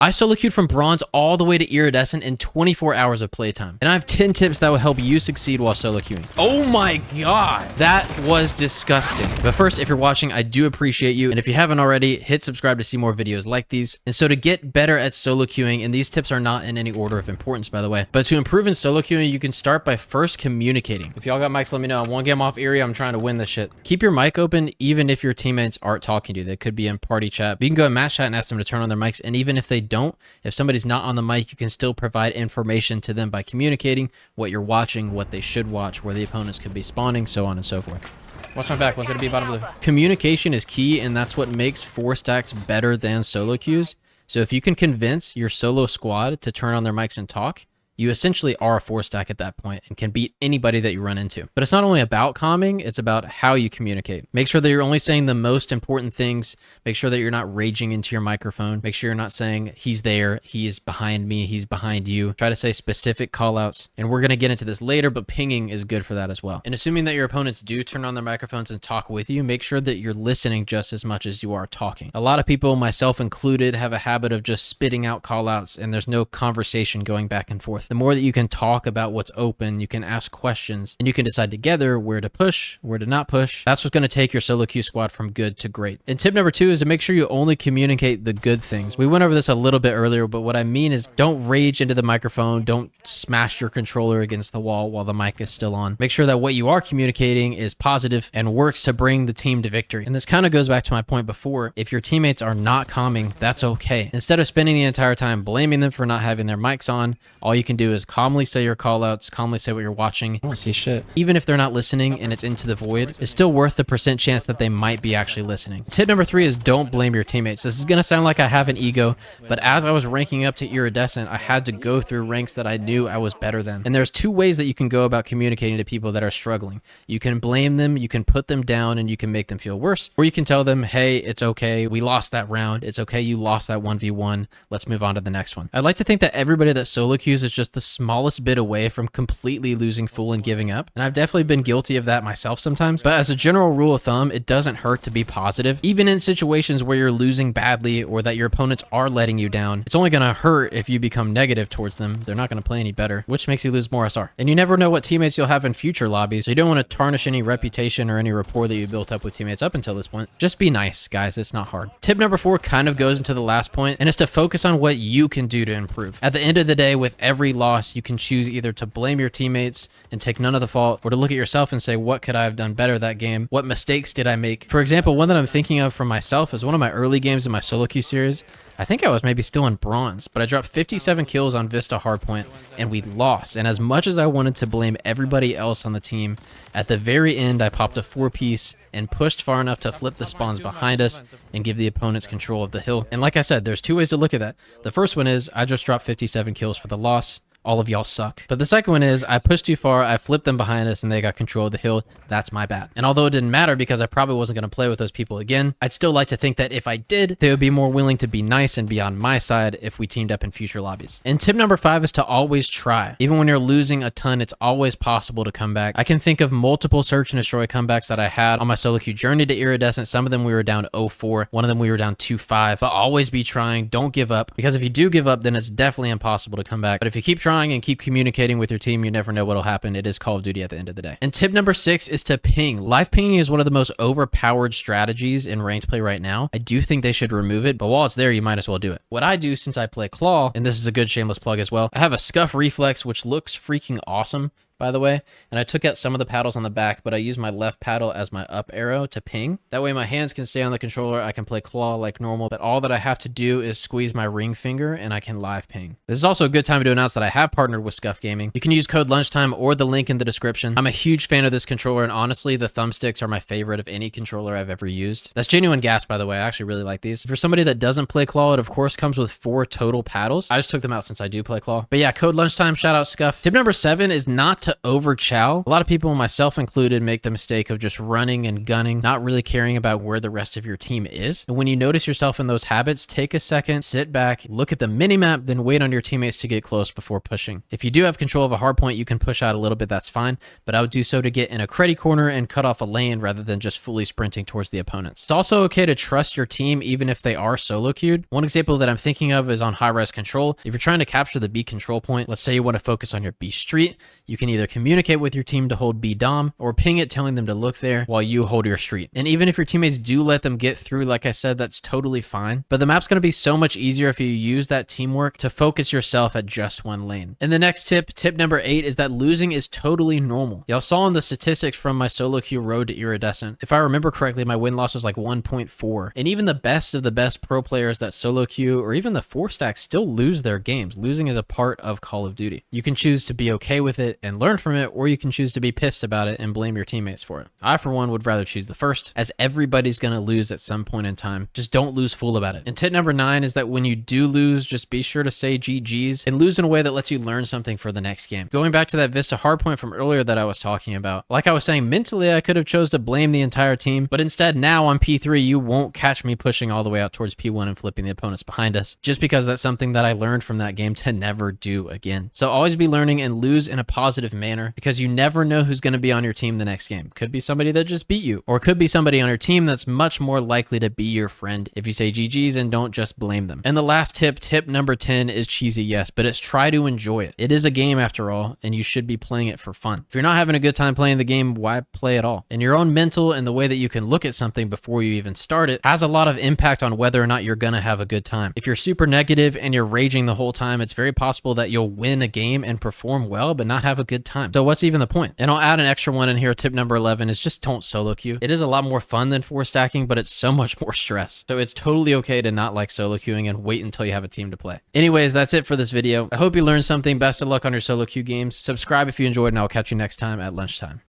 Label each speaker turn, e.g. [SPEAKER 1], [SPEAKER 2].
[SPEAKER 1] I solo queued from bronze all the way to iridescent in 24 hours of playtime. And I have 10 tips that will help you succeed while solo queuing. Oh my God, that was disgusting. But first, if you're watching, I do appreciate you. And if you haven't already, hit subscribe to see more videos like these. And so to get better at solo queuing, and these tips are not in any order of importance, by the way, but to improve in solo queuing, you can start by first communicating. If y'all got mics, let me know. I'm one game off Erie. I'm trying to win this shit. Keep your mic open, even if your teammates aren't talking to you. They could be in party chat. But you can go in match chat and ask them to turn on their mics. And even if they don't, if somebody's not on the mic, you can still provide information to them by communicating what you're watching, what they should watch, where the opponents could be spawning, so on and so forth. Watch my back. One's going to be bottom blue. Communication is key, and that's what makes 4 stacks better than solo queues. So if you can convince your solo squad to turn on their mics and talk, you essentially are a 4 stack at that point and can beat anybody that you run into. But it's not only about calming, it's about how you communicate. Make sure that you're only saying the most important things. Make sure that you're not raging into your microphone. Make sure you're not saying, he's there, he is behind me, he's behind you. Try to say specific call outs. And we're going to get into this later, but pinging is good for that as well. And assuming that your opponents do turn on their microphones and talk with you, make sure that you're listening just as much as you are talking. A lot of people, myself included, have a habit of just spitting out call outs and there's no conversation going back and forth. The more that you can talk about what's open, you can ask questions, and you can decide together where to push, where to not push. That's what's going to take your solo queue squad from good to great. And tip number 2 is to make sure you only communicate the good things. We went over this a little bit earlier, but what I mean is don't rage into the microphone. Don't smash your controller against the wall while the mic is still on. Make sure that what you are communicating is positive and works to bring the team to victory. And this kind of goes back to my point before. If your teammates are not calming, that's okay. Instead of spending the entire time blaming them for not having their mics on, all you can do is calmly say your call outs, calmly say what you're watching. I don't see shit. Even if they're not listening and it's into the void, it's still worth the % chance that they might be actually listening. Tip number 3 is don't blame your teammates. This is going to sound like I have an ego, but as I was ranking up to iridescent, I had to go through ranks that I knew I was better than. And there's 2 ways that you can go about communicating to people that are struggling. You can blame them, you can put them down, and you can make them feel worse. Or you can tell them, hey, it's okay. We lost that round. It's okay. You lost that 1v1. Let's move on to the next one. I'd like to think that everybody that solo queues is just the smallest bit away from completely losing full and giving up. And I've definitely been guilty of that myself sometimes. But as a general rule of thumb, it doesn't hurt to be positive. Even in situations where you're losing badly or that your opponents are letting you down, it's only going to hurt if you become negative towards them. They're not going to play any better, which makes you lose more SR. And you never know what teammates you'll have in future lobbies. So you don't want to tarnish any reputation or any rapport that you built up with teammates up until this point. Just be nice, guys. It's not hard. Tip number 4 kind of goes into the last point, and it's to focus on what you can do to improve. At the end of the day, with every loss, you can choose either to blame your teammates and take none of the fault, or to look at yourself and say, what could I have done better that game? What mistakes did I make? For example, one that I'm thinking of for myself is one of my early games in my solo queue series. I think I was maybe still in bronze, but I dropped 57 kills on Vista Hardpoint and we lost. And as much as I wanted to blame everybody else on the team, at the very end, I popped a 4-piece and pushed far enough to flip the spawns behind us and give the opponents control of the hill. And like I said, there's 2 ways to look at that. The first one is I just dropped 57 kills for the loss. All of y'all suck. But the second one is I pushed too far, I flipped them behind us, and they got control of the hill. That's my bad. And although it didn't matter because I probably wasn't going to play with those people again, I'd still like to think that if I did, they would be more willing to be nice and be on my side if we teamed up in future lobbies. And tip number 5 is to always try. Even when you're losing a ton, it's always possible to come back. I can think of multiple search and destroy comebacks that I had on my solo queue journey to iridescent. Some of them we were down 0-4. One of them we were down 2-5. But always be trying. Don't give up. Because if you do give up, then it's definitely impossible to come back. But if you keep trying and keep communicating with your team, you never know what'll happen. It is Call of Duty at the end of the day. And tip number 6 is to ping. Live pinging is one of the most overpowered strategies in ranked play right now. I do think they should remove it, but while it's there, you might as well do it. What I do since I play Claw, and this is a good shameless plug as well, I have a scuff reflex, which looks freaking awesome, by the way, and I took out some of the paddles on the back, but I use my left paddle as my up arrow to ping. That way my hands can stay on the controller, I can play Claw like normal, but all that I have to do is squeeze my ring finger and I can live ping. This is also a good time to announce that I have partnered with Scuff Gaming. You can use code LunchTime or the link in the description. I'm a huge fan of this controller, and honestly, the thumbsticks are my favorite of any controller I've ever used. That's genuine gas, by the way. I actually really like these. For somebody that doesn't play Claw, it of course comes with 4 total paddles. I just took them out since I do play Claw. But yeah, code LunchTime, shout out Scuff. Tip number 7 is not to to over chow. A lot of people, myself included, make the mistake of just running and gunning, not really caring about where the rest of your team is. And when you notice yourself in those habits, take a second, sit back, look at the minimap, then wait on your teammates to get close before pushing. If you do have control of a hard point, you can push out a little bit, that's fine, but I would do so to get in a credit corner and cut off a lane rather than just fully sprinting towards the opponents. It's also okay to trust your team even if they are solo queued. One example that I'm thinking of is on high-res control. If you're trying to capture the B control point, let's say you want to focus on your B street, you can either communicate with your team to hold B dom or ping it telling them to look there while you hold your street. And even if your teammates do let them get through, like I said, that's totally fine. But the map's going to be so much easier if you use that teamwork to focus yourself at just one lane. And the next tip number 8, is that losing is totally normal. Y'all saw in the statistics from my solo queue road to Iridescent, if I remember correctly, my win-loss was like 1.4. And even the best of the best pro players that solo queue or even the 4-stack still lose their games. Losing is a part of Call of Duty. You can choose to be okay with it and learn from it, or you can choose to be pissed about it and blame your teammates for it. I, for one, would rather choose the first, as everybody's going to lose at some point in time. Just don't lose fool about it. And tip number 9 is that when you do lose, just be sure to say GG's and lose in a way that lets you learn something for the next game. Going back to that Vista hardpoint from earlier that I was talking about, like I was saying, mentally I could have chose to blame the entire team, but instead now on P3, you won't catch me pushing all the way out towards P1 and flipping the opponents behind us, just because that's something that I learned from that game to never do again. So always be learning and lose in a positive manner, because you never know who's going to be on your team the next game. Could be somebody that just beat you, or could be somebody on your team that's much more likely to be your friend if you say GG's and don't just blame them. And the last tip number 10, is cheesy, yes, but it's try to enjoy it. It is a game after all, and you should be playing it for fun. If you're not having a good time playing the game, why play at all? And your own mental and the way that you can look at something before you even start it has a lot of impact on whether or not you're gonna have a good time. If you're super negative and you're raging the whole time, it's very possible that you'll win a game and perform well, but not have a good time. So what's even the point? And I'll add an extra one in here. Tip number 11 is just don't solo queue. It is a lot more fun than 4-stacking, but it's so much more stress. So it's totally okay to not like solo queuing and wait until you have a team to play. Anyways, that's it for this video. I hope you learned something. Best of luck on your solo queue games. Subscribe if you enjoyed, and I'll catch you next time at lunchtime.